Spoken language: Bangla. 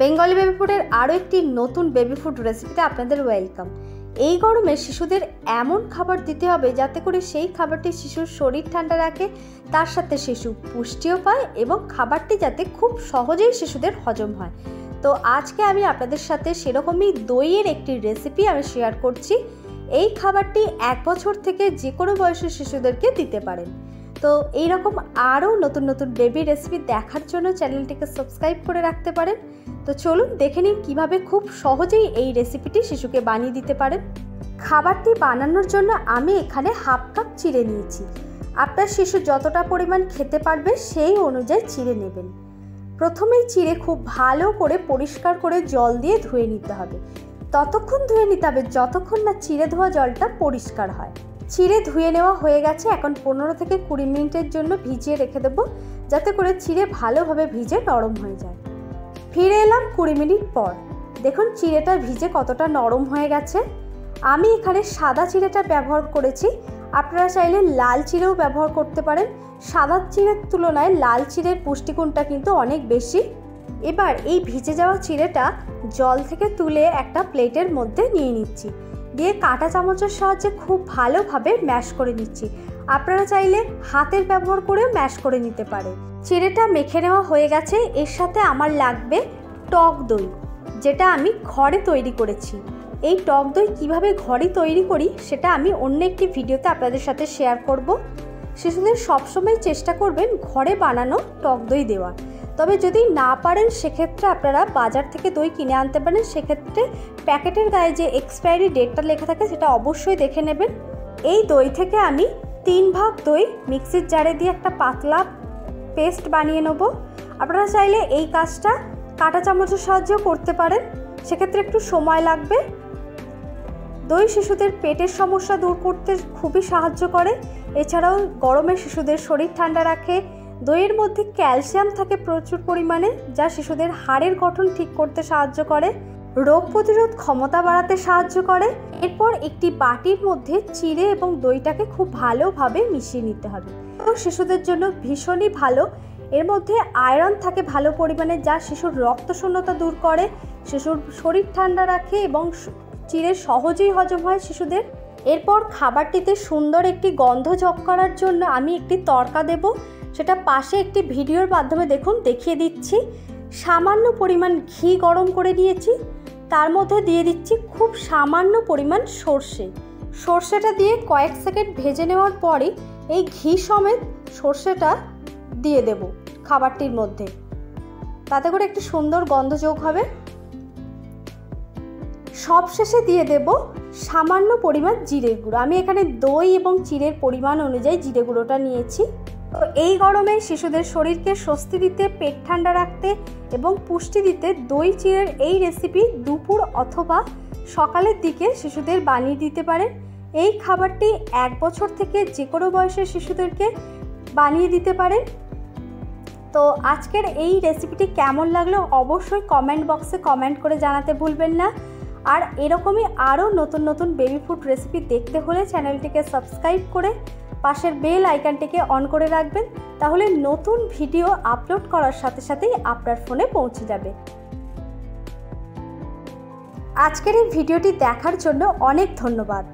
বেঙ্গলি বেবি ফুডের আরও একটি নতুন বেবি ফুড রেসিপিতে আপনাদের ওয়েলকাম। এই গরমে শিশুদের এমন খাবার দিতে হবে যাতে করে সেই খাবারটি শিশুর শরীর ঠান্ডা রাখে, তার সাথে শিশু পুষ্টিও পায় এবং খাবারটি যাতে খুব সহজেই শিশুদের হজম হয়। তো আজকে আমি আপনাদের সাথে সেরকমই দইয়ের একটি রেসিপি আমি শেয়ার করছি। এই খাবারটি 1 বছর থেকে যে কোনো বয়সের শিশুদেরকে দিতে পারেন। তো এইরকম আরও নতুন নতুন বেবি রেসিপি দেখার জন্য চ্যানেলটিকে সাবস্ক্রাইব করে রাখতে পারেন। তো চলুন দেখে নিন কীভাবে খুব সহজেই এই রেসিপিটি শিশুকে বানিয়ে দিতে পারেন। খাবারটি বানানোর জন্য আমি এখানে হাফ কাপ চিড়ে নিয়েছি। আপনার শিশু যতটা পরিমাণ খেতে পারবে সেই অনুযায়ী চিড়ে নেবেন। প্রথমেই চিড়ে খুব ভালো করে পরিষ্কার করে জল দিয়ে ধুয়ে নিতে হবে। ততক্ষণ ধুয়ে নিতে হবে যতক্ষণ না চিড়ে ধোয়া জলটা পরিষ্কার হয়। চিড়ে ধুয়ে নেওয়া হয়ে গেছে, এখন 15 থেকে 20 মিনিটের জন্য ভিজিয়ে রেখে দেবো, যাতে করে চিড়ে ভালোভাবে ভিজে নরম হয়ে যায়। ফিরে এলাম 20 মিনিট পর। দেখুন চিড়েটা ভিজে কতটা নরম হয়ে গেছে। আমি এখানে সাদা চিড়েটা ব্যবহার করেছি, আপনারা চাইলে লাল চিড়েও ব্যবহার করতে পারেন। সাদা চিড়ের তুলনায় লাল চিড়ের পুষ্টিগুণটা কিন্তু অনেক বেশি। এবার এই ভিজে যাওয়া চিড়েটা জল থেকে তুলে একটা প্লেটের মধ্যে নিয়ে নিচ্ছি, দিয়ে কাঁটা চামচের সাহায্যে খুব ভালোভাবে ম্যাশ করে নিচ্ছি। আপনারা চাইলে হাতের ব্যবহার করেও ম্যাশ করে নিতে পারেন। চিড়েটা মেখে নেওয়া হয়ে গেছে। এর সাথে আমার লাগবে টক দই, যেটা আমি ঘরে তৈরি করেছি। এই টক দই কীভাবে ঘরে তৈরি করি সেটা আমি অন্য একটি ভিডিওতে আপনাদের সাথে শেয়ার করব। শিশুদের সবসময় চেষ্টা করবেন ঘরে বানানো টক দই দেওয়ার। তবে যদি না পারেন সেক্ষেত্রে আপনারা বাজার থেকে দই কিনে আনতে পারেন। সেক্ষেত্রে প্যাকেটের গায়ে যে এক্সপায়ারি ডেটটা লেখা থাকে সেটা অবশ্যই দেখে নেবেন। এই দই থেকে আমি 3 ভাগ দই মিক্সির জারে দিয়ে একটা পাতলা পেস্ট বানিয়ে নেব। আপনারা চাইলে এই কাজটা কাঁটা চামচের সাহায্যেও করতে পারেন, সেক্ষেত্রে একটু সময় লাগবে। দই শিশুদের পেটের সমস্যা দূর করতে খুবই সাহায্য করে। এছাড়াও গরমে শিশুদের শরীর ঠান্ডা রাখে। দইয়ের মধ্যে ক্যালসিয়াম থাকে প্রচুর পরিমাণে, যা শিশুদের হাড়ের গঠন ঠিক করতে সাহায্য করে, রোগ প্রতিরোধ ক্ষমতা বাড়াতে সাহায্য করে। এরপর একটি বাটির মধ্যে চিড়ে এবং দইটাকে খুব ভালোভাবে মিশিয়ে নিতে হবে। শিশুদের জন্য ভীষণই ভালো। এর মধ্যে আয়রন থাকে ভালো পরিমাণে, যা শিশুর রক্তশূন্যতা দূর করে, শিশুর শরীর ঠান্ডা রাখে এবং চিড়ে সহজেই হজম হয় শিশুদের। এরপর খাবারটিতে সুন্দর একটি গন্ধ যোগ করার জন্য আমি একটি তড়কা দেব, সেটা পাশে একটি ভিডিওর মাধ্যমে দেখুন দেখিয়ে দিচ্ছি। সামান্য পরিমাণ ঘি গরম করে নিয়েছি, তার মধ্যে দিয়ে দিচ্ছি খুব সামান্য পরিমাণ সর্ষে। সর্ষেটা দিয়ে কয়েক সেকেন্ড ভেজে নেওয়ার পরই এই ঘি সমেত সর্ষেটা দিয়ে দেব খাবারটির মধ্যে, তাতে করে একটি সুন্দর গন্ধ যোগ হবে। সবশেষে দিয়ে দেব সামান্য পরিমাণ জিরের গুঁড়ো। আমি এখানে দই এবং চিড়ের পরিমাণ অনুযায়ী জিরে গুঁড়োটা নিয়েছি। তো এই গরমে শিশুদের শরীরকে স্বস্তি দিতে, পেট ঠান্ডা রাখতে এবং পুষ্টি দিতে দই চিড়ের এই রেসিপি দুপুর অথবা সকালের দিকে শিশুদের বানিয়ে দিতে পারেন। এই খাবারটি 1 বছর থেকে যে কোনো বয়সের শিশুদেরকে বানিয়ে দিতে পারেন। তো আজকের এই রেসিপিটি কেমন লাগলো অবশ্যই কমেন্ট বক্সে কমেন্ট করে জানাতে ভুলবেন না। আর এরকমই আরও নতুন নতুন বেবি ফুড রেসিপি দেখতে হলে চ্যানেলটিকে সাবস্ক্রাইব করে পাশের বেল আইকনটিকে অন করে রাখবেন, তাহলে নতুন ভিডিও আপলোড করার সাথে সাথেই আপনার ফোনে পৌঁছে যাবে। আজকের এই ভিডিওটি দেখার জন্য অনেক ধন্যবাদ।